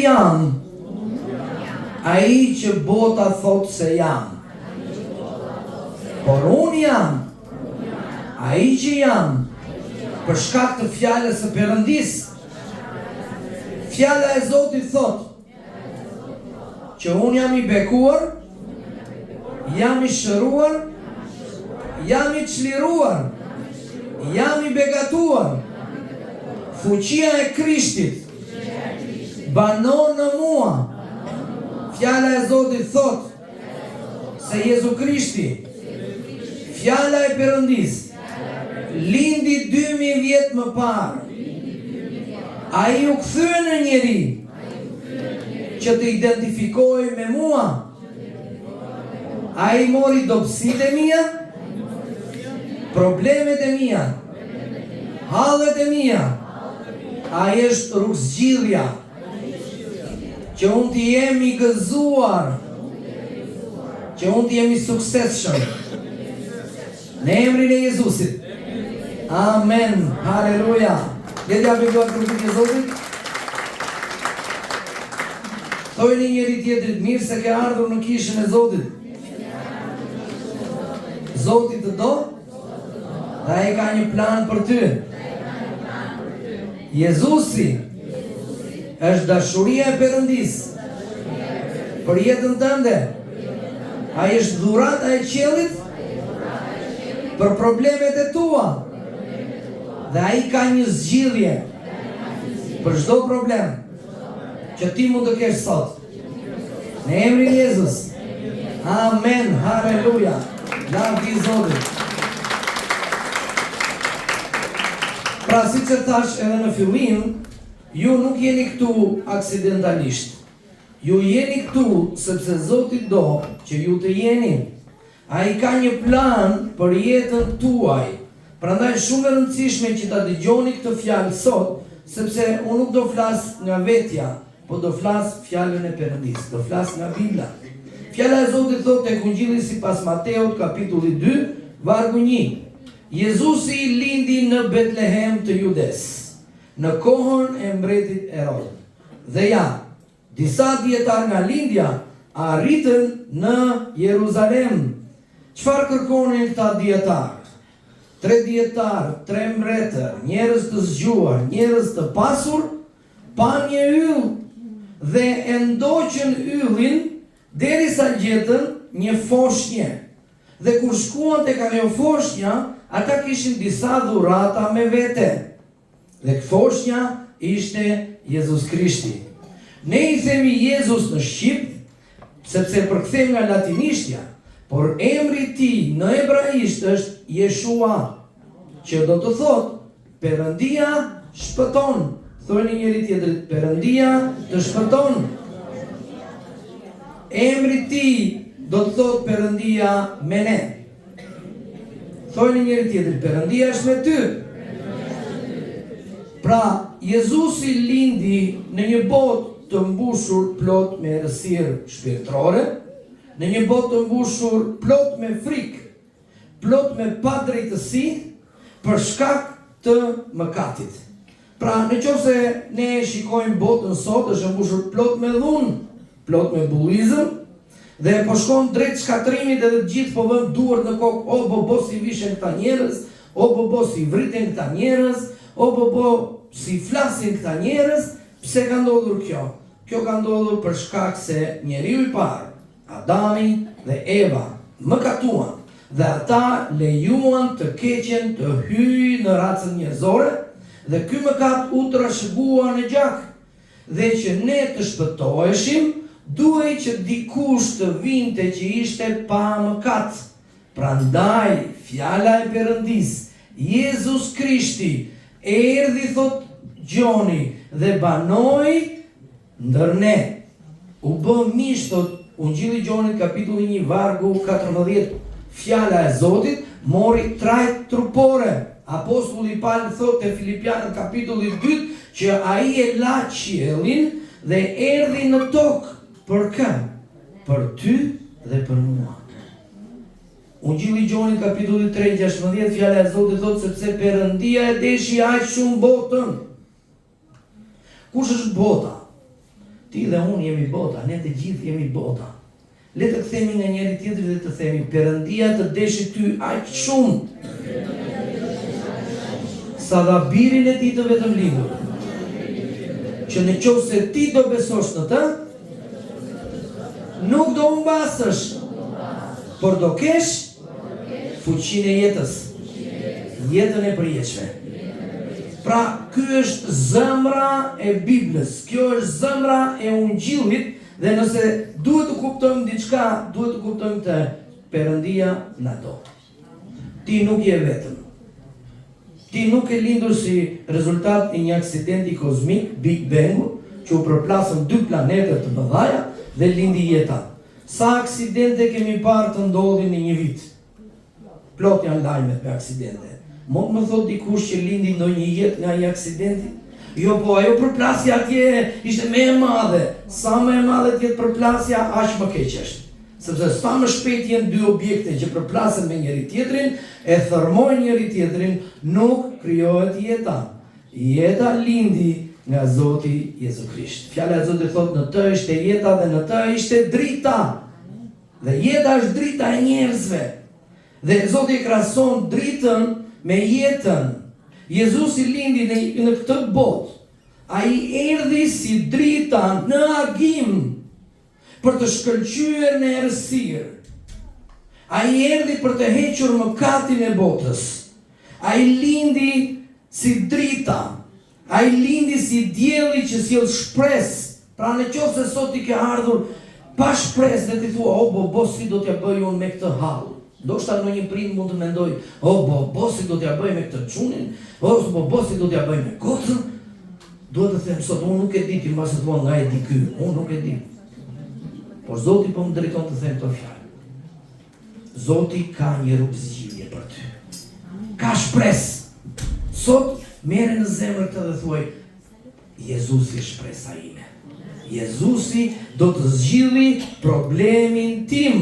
jam ai që bota thot se jam. Por unë jam ai që jam për shkak të fjalës së Perëndis. Fjala e Zotit thot që unë jam i bekuar, jam i shëruar, jam i çliruar, jam i begatuar. Fuqia e Krishtit banon në mua. Fjala e Zotit thot se Jezu Krishti, fjala e Perëndis, lindi 2000 vjet më parë. Ai u kthye në njeri që të identifikoj me mua. Ai mori dobësitë e mia, problemet e mia, hallet e mia. Ai është rrugëzgjidhja që unë të jem i gëzuar, që unë të jem i suksesshëm. Në emrin e Jezusit. Amen. Haleluja. Le t'ja bëjmë trupin e Zotit. Thojni njëri tjetrit, mirë se ke ardhur në kishën e Zotit. Zoti të do, dhe ai ka një plan për ty. Jezusi është dashuria e Perëndis për jetën tënde. Ai është dhurata e qiellit për problemet e tua. Dhe ai ka një zgjidhje për çdo problem që ti mund të kesh sot. Në emrin e Jezus. Amen. Haleluja. Lavdi Zotit. Pra, si që thash edhe në fillim, ju nuk jeni këtu aksidentalisht. Ju jeni këtu sepse Zoti do që ju të jeni. Ai ka një plan për jetën tuaj. Prandaj shumë e rëndësishme që ta dëgjoni këtë fjalë sot, sepse unë nuk do flas nga vetja, po do flas fjalën e Perëndis, do flas nga Bibla. Fjala e Zotit thotë tek Ungjilli sipas Mateut, kapitulli 2, vargu 1. Jezusi lindi në Betlehem të Judes, në kohën e mbretit Herod. Dhe ja, disa dietar nga lindja arritën në Jeruzalem. Çfarë kërkonin këta dietar? 3 dietar, 3 mbretër, njerëz të zgjuar, njerëz të pasur, pa një yll dhe e ndoqën yllin derisa gjetën një foshnjë. Dhe kur shkuan tek ajo foshnja, ata kishin disa dhurata me vete. Dhe foshnja ishte Jezus Krishti. Ne i themi Jezus në Shqip, sepse përkthejmë nga latinishtja, por emri i tij në hebraisht është Jeshua, që do të thotë Perëndia shpëton. Thoni njëri tjetrit, Perëndia të shpëton. Emri i tij do të thotë Perëndia me ne. Thoni njëri tjetrit, Perëndia është me ty. Pra, Jezusi lindi në një botë të mbushur plot me errësirë shpirtërore, në një botë të mbushur plot me frikë, plot me padrejtësi për shkak të mëkatit. Pra, nëse ne shikojmë botën sot, është mbushur plot me dhunë, plot me bullizëm, dhe po shkon drejt shkatrimit dhe të gjithë po vënë duart në kokë, o bobo si vishen këta njerëz, o bobo si vriten këta njerëz, o bobo si flasin këta njerëz. Pse ka ndodhur kjo? Kjo ka ndodhur për shkak se njeriu i parë, Adami dhe Eva, mëkatuan dhe ata lejuan të keqen të hyjë në racën njerëzore dhe ky mëkat u trashëgua në gjak. Dhe që ne të shpëtoheshim, duhej që dikush të vinte që ishte pa mëkat. Prandaj fjala e Perëndis, Jezus Krishti, erdhi thot Gjoni dhe banoi ndër ne. U bë mish thot Ungjilli i Gjonit kapitulli 1 vargu 14. Fjala e Zotit mori trajt trupore. Apostulli Paul thot te Filipianët kapitulli 2 që ai e la qiellin dhe erdhi në tokë. Për kë? Për ty dhe për mua. Ungjilli i Gjonit kapitulli 3 16, fjala e Zotit thot sepse Perëndia e deshi aq shumë botën. Kush është bota? Ti dhe unë jemi bota, ne të gjithë jemi bota. Le të kthemi nga njëri tjetri dhe të themi, Perëndia të deshi ty aq shumë sa dha birin e tij të vetëm lindur, që në qoftë se ti do besosh në të, nuk do humbasësh, por do kesh fuqinë e jetës, jetën e përjetshme. Pra, ky është zëmra e Biblës, kjo është zëmra e Ungjillit, dhe nëse duhet të kuptojmë diçka, duhet të kuptojmë të Perëndia na do. Ti nuk je vetëm. Ti nuk e lindur si rezultat i një aksidenti kozmik, Big Bangu, që u përplasën 2 planete të mëdhaja dhe lindi jeta. Sa aksidente kemi parë të ndodhin në një vit? Plot janë lajmet me aksidente. Mund më thot dikush që lindi ndonjë jetë nga një aksidenti? Jo, po ajo përplasja atje ishte më e madhe. Sa më e madhe tjetë përplasja, aq më keq është. Sepse sa më shpejt janë 2 objekte që përplasen me njëri tjetrin, e thërmojnë njëri tjetrin, nuk krijohet jeta. Jeta lindi nga Zoti Jezu Krisht. Fjala e Zotit thotë në të ishte jeta dhe në të ishte drita. Dhe jeta është drita e njerëzve. Dhe Zoti e krahason dritën me jetën. Jezusi lindi në këtë botë. Ai erdhi si drita në agim për të shkëlqyer në errësirë. Ai erdhi për të hequr mëkatin e botës. Ai lindi si drita. Ai lindi si dielli që sjell shpresë. Pra në qoftë se sot ti ke ardhur pa shpresë dhe ti thua, bo si do t'ja bëj unë me këtë hall. Ndoshta ndonjë prind mund të mendoj, bo si do t'ja bëj me këtë çunin, bo si do t'ja bëj me kocën. Duhet të them sot, unë nuk e di, ti mbas të thua nga e di ky, unë nuk e di. Por Zoti po më drejton të them këto fjalë. Zoti ka një rrugë zgjidhje për ty. Ka shpresë. Sot merre në zemër këtë dhe thuaj, Jezusi është shpresa ime. Jezusi do të zgjidhë problemin tim.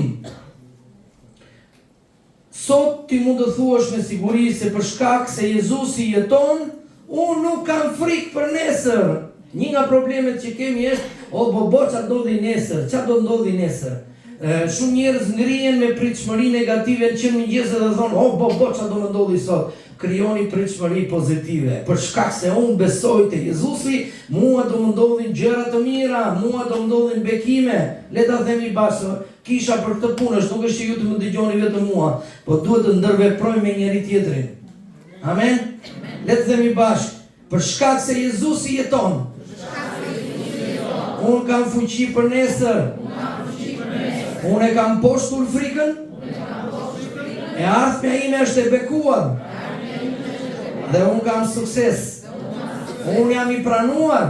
Sot ti mund të thuash me siguri se për shkak se Jezusi jeton, unë nuk kam frikë për nesër. Një nga problemet që kemi është, çfarë ndodhi nesër, çfarë do ndodhi nesër. Shumë njerëz ngrihen me pritshmëri negative në mëngjes dhe thonë, çfarë do më ndodhi sot. Krijoni pritshmëri pozitive. Për shkak se unë besoj te Jezusi, mua do më ndodhin gjëra të mira, mua do më ndodhin bekime. Le ta themi bashkë, kisha për këtë punë, nuk është që ju të më dëgjoni vetëm mua, po duhet të ndërveprojmë me njëri tjetrin. Amen? Le të themi bashkë, për shkak se Jezusi jeton, unë kam fuqi për nesër, unë e kam poshtur frikën, e ardhmja ime është e bekuar, dhe unë kam sukses. Unë jam i pranuar,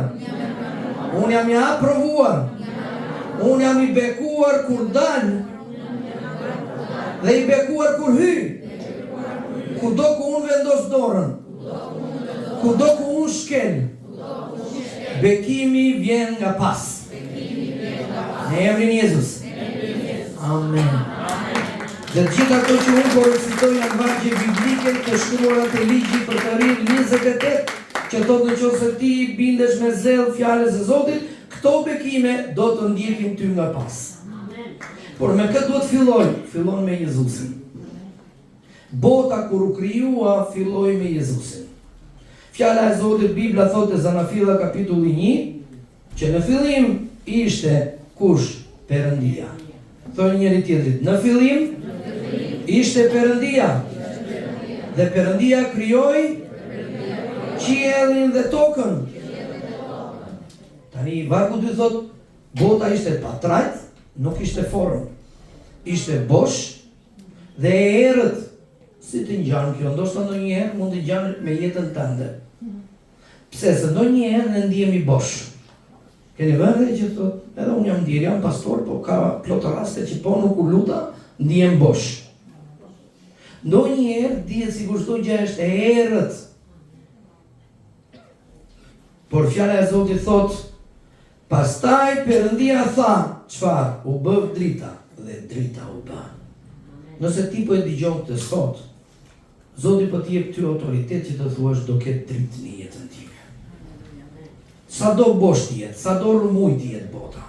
unë jam i aprovuar, unë jam i bekuar kur dal, dhe i bekuar kur hy. Kudo ku unë vendos dorën, kudo ku unë shkel, bekimi vjen nga pas. Në emrin Jezus. Amen. Dhe gjitha ato që unë po recitoj janë vargje biblike të shkruara te ligji për të rinj 28, që thotë nëse ti bindesh me zell fjalës së Zotit, këto bekime do të ndjekin ty nga pas. Por me këtë duhet fillon me Jezusin. Bota kur u krijua filloi me Jezusin. Fjala e Zotit Bibla thotë Zanafilla kapitulli 1, që në fillim ishte kush? Perëndia. Thonë njëri tjetrit, në fillim ishte Perëndia. Dhe Perëndia krijoi qiellin dhe tokën. Tani vargu 2 thotë, bota ishte pa trajt, nuk ishte formë. Ishte bosh dhe e errët. Si të ngjan kjo, ndoshta ndonjëherë mund të ngjan me jetën tënde. Pse? Se ndonjëherë ne ndihemi bosh. Keni vënë që thotë, edhe unë jam ndjer, jam pastor, po ka plot raste që po nuk u luta, ndihem bosh. Ndonjëherë dihet sikur çdo gjë është e errët. Por fjala e Zotit thotë, pastaj Perëndia tha, çfarë? U bë drita dhe drita u bë. Nëse ti po e dëgjon këtë sot, Zoti po t'i jep ty autoritet që të thuash do ketë dritë në jetën time. sa do bosh t'jetë, sa do rëmuj t'jetë bota,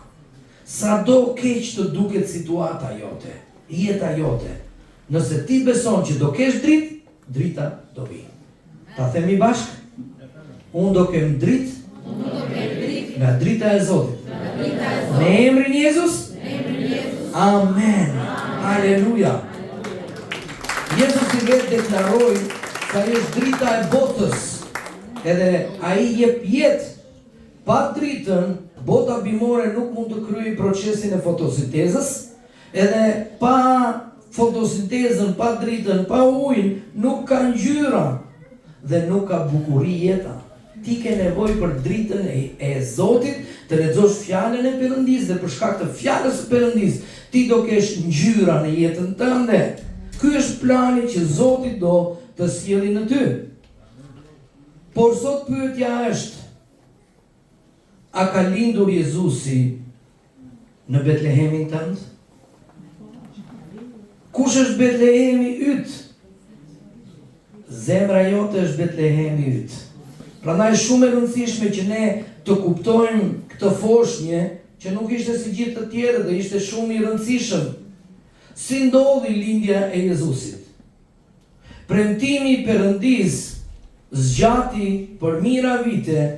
sa do keq të duket situata jote, jeta jote, nëse ti beson që do kesh dritë, drita do vi. Ta themi bashkë? Unë do kem dritë nga drita e Zotit. Në emrin Jezus? Amen. Aleluja. Jezus i vetë deklaroi sa është drita e botës. Edhe ai jep jetë. Pa dritën, bota bimore nuk mund të kryejë procesin e fotosintezës, edhe pa fotosintezën, pa dritën, pa ujin, nuk ka ngjyra dhe nuk ka bukuri jeta. Ti ke nevojë për dritën e Zotit, të lexosh fjalën e Perëndisë dhe për shkak të fjalës së Perëndisë, ti do kesh ngjyra në jetën tënde. Ky është plani që Zoti do të sjellë në ty. Por sot pyetja është, a ka lindur Jezusi në Betlehemin tënd? Kush është Betlehemi yt? Zemra jote është Betlehemi yt. Prandaj shumë e rëndësishme që ne të kuptojmë këtë foshnjë që nuk ishte si gjithë të tjerët dhe ishte shumë i rëndësishëm. Si ndodhi lindja e Jezusit? Premtimi i Perëndisë zgjati për mijëra vite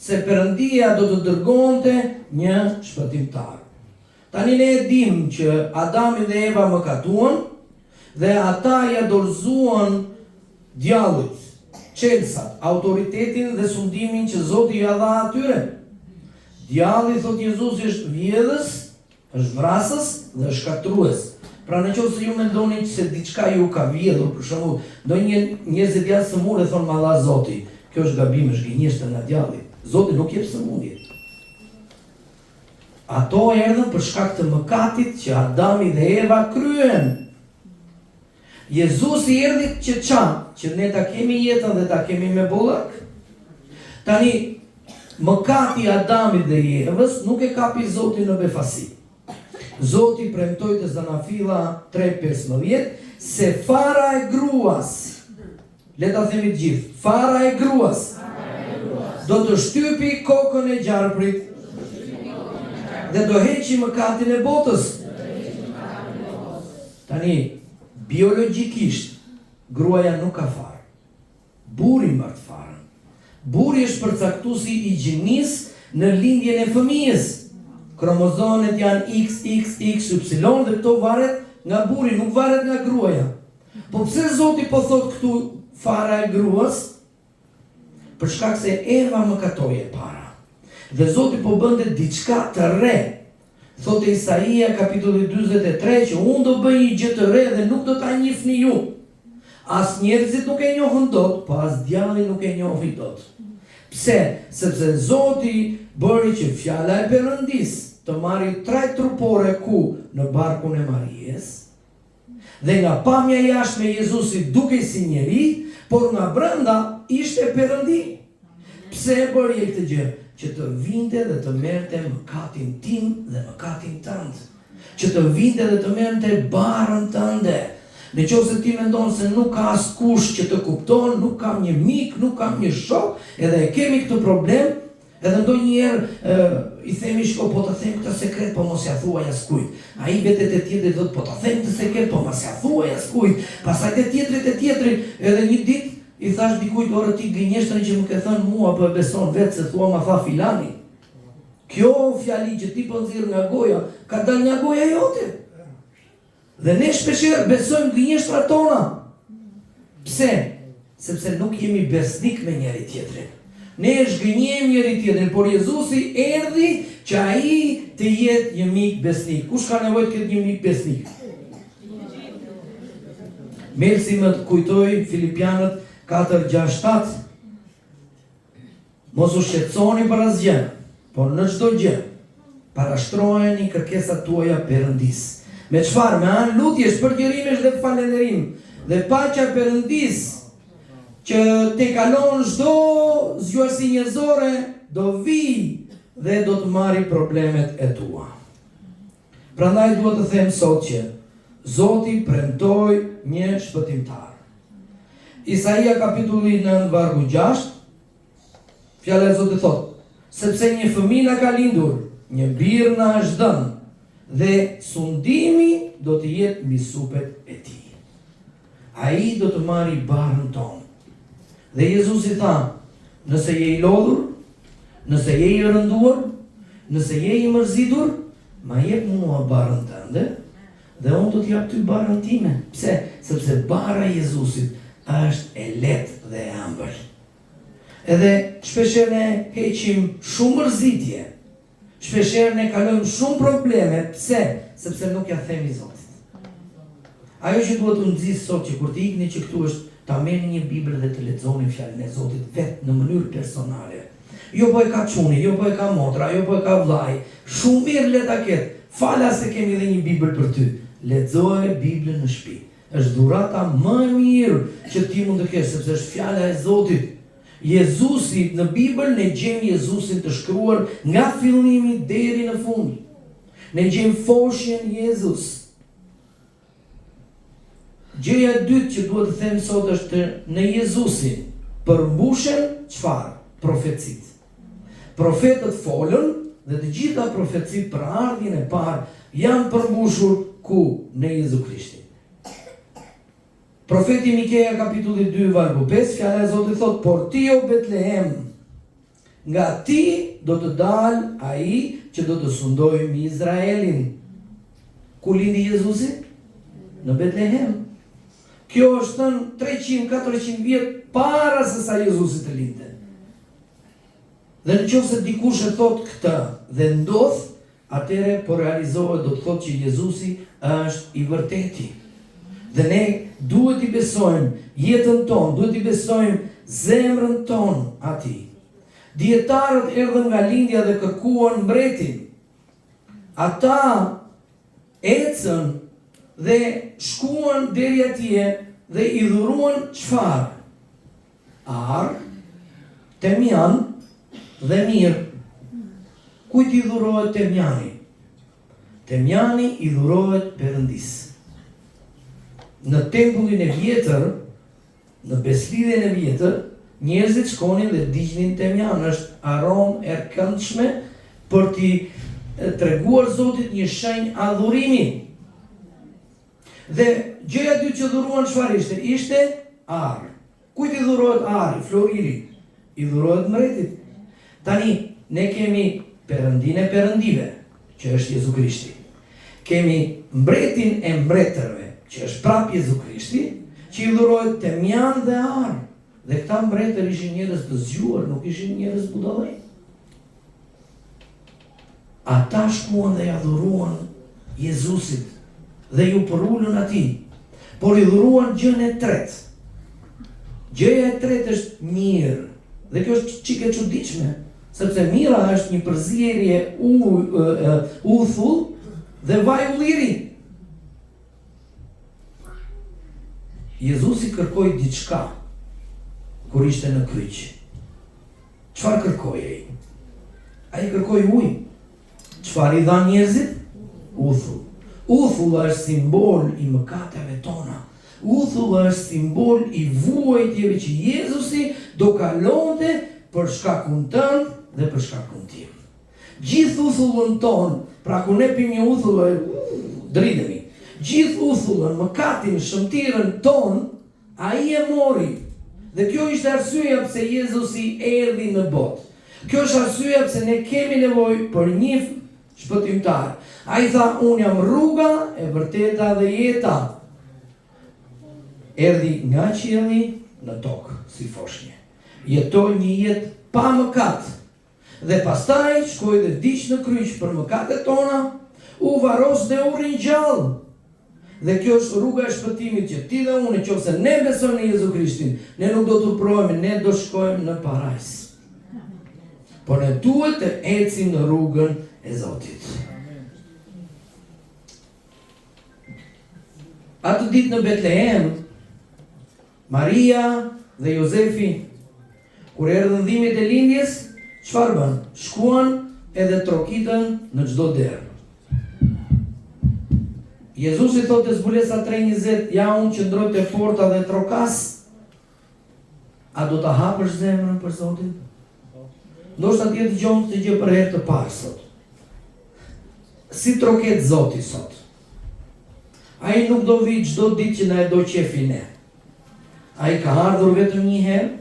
se Perëndia do të dërgonte një shpëtimtar. Tani ne e dim që Adami dhe Eva mëkatuan dhe ata ja dorëzuan djallit, çelësat, autoritetin dhe sundimin që Zoti ja dha atyre. Djalli, thot Jezusi, është vjedhës, është vrasës dhe është shkaktrues. Pra nëse ju mendoni se diçka ju ka vjedhur, për shembull, ndonjë njerëz të jashtë sëmurë thon malla Zoti, kjo është gabim, është gënjeshtër nga djalli. Zoti nuk jep sëmundje. Ato erdhën për shkak të mëkatit që Adami dhe Eva kryen. Jezusi erdhi që ne ta kemi jetën dhe ta kemi me bollak. Tani mëkati i Adamit dhe Evës nuk e kapi Zoti në befasi. Zoti premtoi te Zanafilla 3:15 se fara e gruas, le ta themi të gjithë, fara e gruas do të shtypi kokën e gjarprit dhe do heqi mëkatin e botës. Tani, biologjikisht, gruaja nuk ka farë. Burri mbart farën. Burri është përcaktuesi i gjinisë në lindjen e fëmijës. Kromozomet janë XXXY dhe këto varet nga burri, nuk varet nga gruaja. Po pse Zoti po thot këtu fara e gruas? Për shkak se Eva mëkatoi e para. Dhe Zoti po bënte diçka të re. Thotë Isaia kapitulli 43 që unë do bëj një gjë të re dhe nuk do ta njihni ju. As njerëzit nuk e njohën dot, po as djalli nuk e njohi dot. Pse? Sepse Zoti bëri që fjala e Perëndisë të marrë trajt trupore ku në barkun e Marijes. Dhe nga pamja jashtme Jezusi dukej si njeri, por nga brenda ishte Perëndi. Pse e bëri këtë gjë? Që të vinte dhe të merrte mëkatin tim dhe mëkatin tënd. Që të vinte dhe të merrte barën tënde. Nëse ti mendon se nuk ka askush që të kupton, nuk kam një mik, nuk kam një shok, edhe e kemi këtë problem, edhe ndonjëherë i themi shko, po të them këtë sekret, po mos ja thuaj askujt. Ai vetë te tjetri thotë, po të them këtë sekret, po mos ja thuaj askujt. Pastaj te tjetri, edhe një ditë i thash dikujt, orë ti gënjeshtër që më ke thënë mua, po e beson vetë se thua ma tha filani. Kjo fjali që ti po nxirr nga goja, ka dal nga goja jote. Dhe ne shpeshherë besojmë gënjeshtrat tona. Pse? Sepse nuk jemi besnik me njëri tjetrin. Ne shgënjejmë njëri tjetrin, por Jezusi erdhi që ai të jetë një mik besnik. Kush ka nevojë të ketë një mik besnik? Mersi më të kujtoj Filipianët 4:6-7. Mos u shqetësoni për asgjë, por në çdo gjë parashtrojeni kërkesat tuaja Perëndisë. Me çfarë? Me anë lutjesh, përgjërimesh dhe falënderim. Dhe paqja e Perëndisë që te kalon çdo zgjuarsi njerëzore do vi dhe do të marrë problemet e tua. Prandaj duhet të them sot që Zoti premtoi një shpëtimtar. Isaia kapitulli 9 vargu 6, fjala e Zotit thotë: sepse një fëmijë na ka lindur, një birë na është dhënë, dhe sundimi do të jetë mbi supet e tij. Ai do të marrë barën tonë. Dhe Jezusi tha, nëse je i lodhur, nëse je i rënduar, nëse je i mërzitur, ma jep mua barën tënde, dhe unë do t'jap ty barën time. Pse? Sepse bara e Jezusit është e lehtë dhe e ëmbël. Edhe shpeshherë ne heqim shumë mërzitje, shpeshherë ne kalojmë shumë probleme. Pse? Sepse nuk ja themi Zotit. Ajo që duhet të nxjisë sot, që kur të ikni që këtu është ta merrni një Bibël dhe të lexoni fjalën e Zotit vetë në mënyrë personale. Jo po e ka çuni, jo po e ka motra, jo po e ka vllai. Shumë mirë le ta ketë. Fala se kemi dhe një Bibël për ty. Lexoje Biblën në shtëpi. Është dhurata më e mirë që ti mund të kesh, sepse është fjala e Zotit. Jezusi në Bibël ne gjejmë Jezusin të shkruar nga fillimi deri në fund. Ne gjejmë foshjen Jezus. Gjëja e dytë që duhet të them sot është në Jezusin përmbushen çfarë? Profecitë. Profetët folën dhe të gjitha profecitë për ardhjen e parë janë përmbushur ku? Në Jezu Krishtin. Profeti Mikeja kapitulli 2 vargu 5, fjala e Zotit thotë, por ti o Betlehem, nga ti do të dalë ai që do të sundojë Izraelin. Ku lindi Jezusi? Në Betlehem. Kjo është thënë 300-400 vjet para se sa Jezusi të lindte. Dhe nëse dikush e thot këtë dhe ndodh, atëherë po realizohet, do të thotë që Jezusi është i vërteti. Dhe ne duhet i besojmë jetën tonë, duhet i besojmë zemrën tonë atij. Dietarët erdhën nga lindja dhe kërkuan mbretin. Ata ecën dhe shkuan deri atje dhe i dhuruan çfarë? Arë, temjan dhe mirë. Kujt i dhurohet temjani? Temjani i dhurohet Perëndis. Në tempullin e vjetër, në beslidhjen e vjetër, njerëzit shkonin dhe digjnin temjan. Është aromë e këndshme për t'i treguar Zotit një shenjë adhurimi. Dhe gjëja dytë që dhuruan çfarë ishte? Ishte arë. Kujt i dhurohet arë? Floriri. I dhurohet mbretit. Tani, ne kemi Perëndinë e perëndive, që është Jezu Krishti. Kemi mbretin e mbretërve, që është prap Jezu Krishti, që i dhurohet temjan dhe arë. Dhe këta mbretër ishin njerëz të zgjuar, nuk ishin njerëz budallë. Ata shkuan dhe ja dhuruan Jezusit dhe ju përullën atij, por i dhuruan gjën e tretë. Gjëja e tretë është mirë, dhe kjo është çike çuditshme, sepse mira është një përzierje uthull dhe vaj ulliri. Jezusi kërkoi diçka kur ishte në kryq. Çfarë kërkoi ai? Ai kërkoi ujë. Çfarë i dha njerëzit? Uthull. Uthull është simbol i mëkateve tona. Uthull është simbol i vuajtjeve që Jezusi do kalonte për shkakun tënd dhe për shkakun tim. Gjithë uthullën ton, pra kur ne pim një uthull, dridhemi. Gjithë uthullën, mëkatin, shëmtirën ton, ai e mori. Dhe kjo ishte arsyeja pse Jezusi erdhi në botë. Kjo është arsyeja pse ne kemi nevojë për një shpëtimtar. Ai tha, unë jam rruga, e vërteta dhe jeta. Erdhi nga qielli në tokë, si foshnjë. Jetoi një jetë pa mëkat. Dhe pastaj shkoi dhe vdiq në kryq për mëkatet tona, u varos dhe u ringjall. Dhe kjo është rruga e shpëtimit që ti dhe unë, nëse ne besojmë në Jezu Krishtin, ne nuk do të urprohemi, ne do shkojmë në parajs. Por ne duhet të ecim në rrugën e Zotit. Atë ditë në Betlehem, Maria dhe Jozefi, kur erdhën dhimbjet e lindjes, çfarë bën? Shkuan edhe trokitën në çdo derë. Jezusi thotë Zbulesa 3:20, ja unë qëndroj te porta dhe trokas. A do ta hapësh zemrën për Zotin? Ndoshta ti e dëgjon këtë gjë për herë të parë sot. Si troket Zoti sot? Ai nuk do vi çdo ditë që na e do qefi ne. Ai ka ardhur vetëm një herë.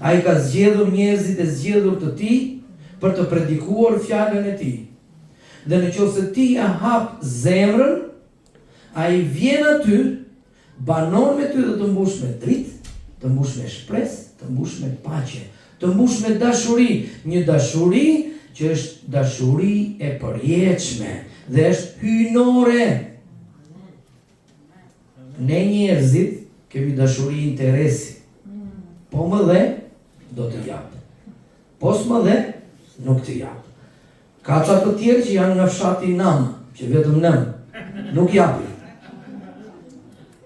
Ai ka zgjedhur njerëzit e zgjedhur të tij për të predikuar fjalën e tij. Dhe nëse ti ja hap zemrën, ai vjen aty, banon me ty dhe të mbush me dritë, të mbush me shpresë, të mbush me paqe, të mbush me dashuri, një dashuri që është dashuri e përjetshme dhe është hyjnore. Ne njerëzit kemi dashuri interesi. Po më dhe, do të jap. Po s'më dhe, nuk të jap. Ka ca të tjerë që janë nga fshati Nam, që vetëm Nam, nuk japi.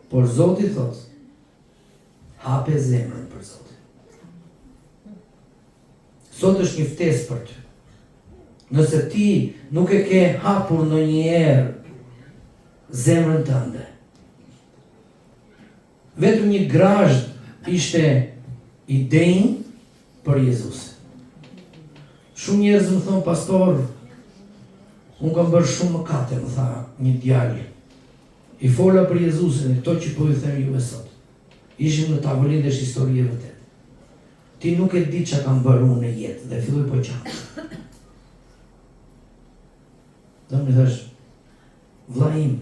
Por Zoti thot, hape zemrën për Zotin. Sot është një ftesë për ty. Nëse ti nuk e ke hapur ndonjëherë zemrën tënde, vetëm një grazhd ishte i denjë për Jezusin. Shumë njerëz më thonë, pastor, unë kam bërë shumë mëkate, më tha një djalë. I fola për Jezusin e këto që po i them juve sot. Ishim në tavolinë dhe histori e vërtet. Ti nuk e di çka kam bërë unë në jetë dhe filloj po qaf. Dhe më thash, vlla im,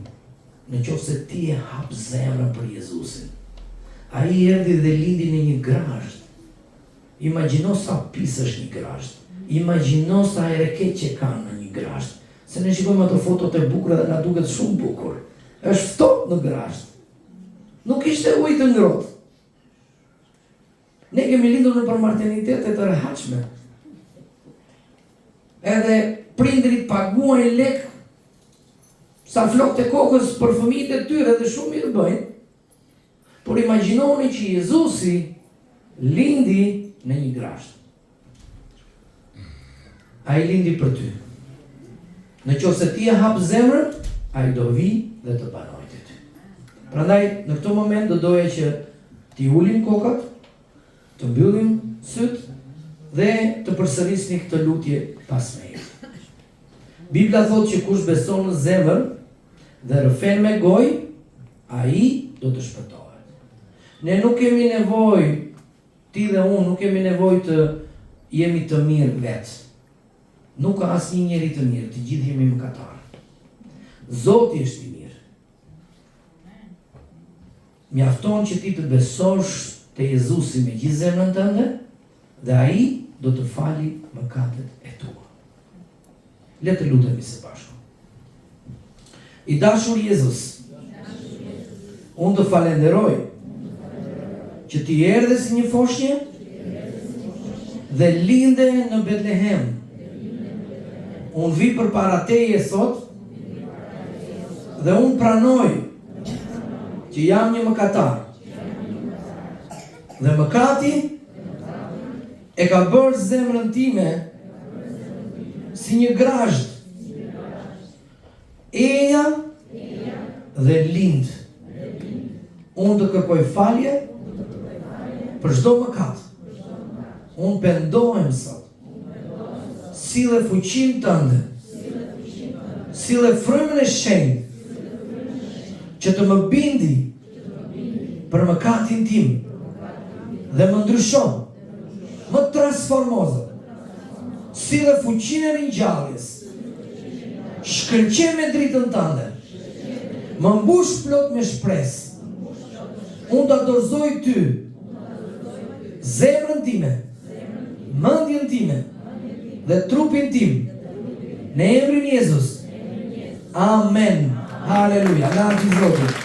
nëse ti e hap zemrën për Jezusin, ai erdhi dhe lindi në një grazhd. Imagjino sa pis është një grazhd. Imagjino sa ereket që kanë në një grazhd. Se ne shikojmë ato fotot e bukura dhe na duket shumë bukur. Është ftohtë në grazhd. Nuk ishte ujë të ngrohtë. Ne kemi lindur në martesitete të rehatshme. Edhe prindrit paguajnë lek sa flok të kokës për fëmijët e tyre dhe shumë mirë bëjnë. Por imagjinoni që Jezusi lindi në një grazhd. Ai lindi për ty. Nëse ti e hap zemrën, ai do vi dhe të banojë te ty. Prandaj në këtë moment do doja që ti ulim kokat, të mbyllim syt dhe të përsërisni këtë lutje pas meje. Bibla thotë që kush beson në zemër dhe rëfen me gojë, ai do të shpëtohet. Ne nuk kemi nevojë, ti dhe unë nuk kemi nevojë të jemi të mirë vetë. Nuk ka asnjë njeri të mirë, të gjithë jemi mëkatarë. Zoti është i mirë. Mjafton që ti të besosh te Jezusi me gjithë zemrën tënde dhe ai do të fali mëkatet e tua. Le të lutemi së bashku. I dashur Jezus, unë të falenderoj që ti erdhe si një foshnjë dhe linde në Betlehem. Unë vi për para teje sot dhe unë pranoj që jam një mëkatar. Dhe mëkati e ka bërë zemrën time si një grazhd. Eja dhe lind. Unë të kërkoj falje për çdo mëkat. Unë pendohem sot. Sille fuqin tënde. Sille frymën e shenjtë që të më bindi për mëkatin tim dhe më ndryshon, më transformozë. Sille fuqin e ringjalljes. Shkëlqe me dritën tënde. Më mbush plot me shpresë. Unë të dorëzoj ty zemrën time, mendjen time dhe trupin tim në emrin Jezus. Amen. Haleluja. Lavdi Zotit.